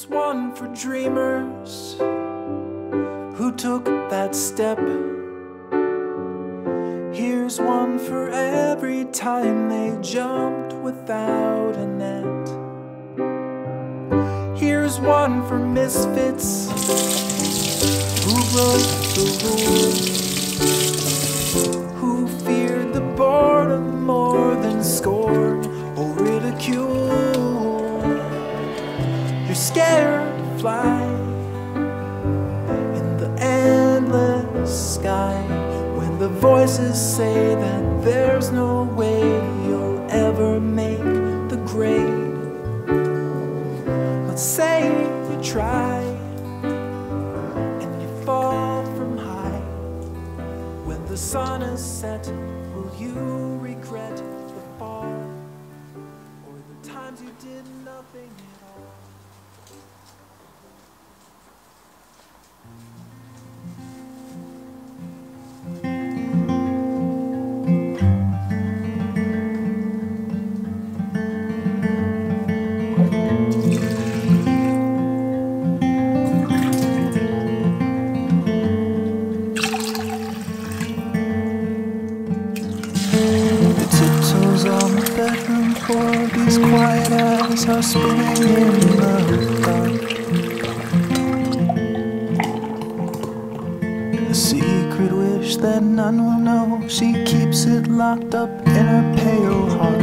Here's one for dreamers who took that step. Here's one for every time they jumped without a net. Here's one for misfits who broke the rules, who feared the boredom more than scorn or ridicule. You're scared to fly in the endless sky when the voices say that there's no way you'll ever make the grade. Let's say you try and you fall from high. When the sun is set, will you regret the fall or the times you did nothing at all? On the bedroom floor, these quiet eyes are spinning in the dark. A secret wish that none will know, she keeps it locked up in her pale heart.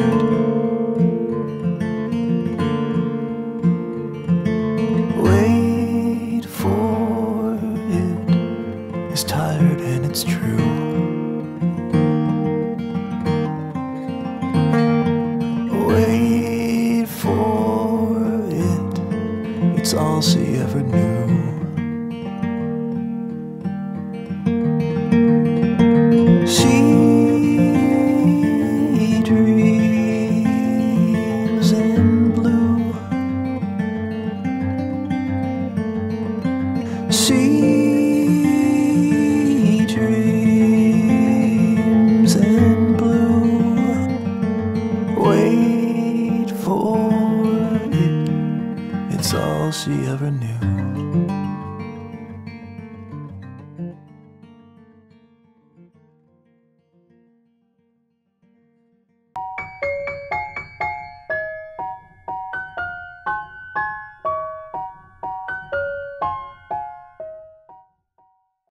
Wait for it, it's tired and it's true. Wait for it, it's all she ever knew. She dreams in blue. She dreams in blue. Wait for it, it's all she ever knew.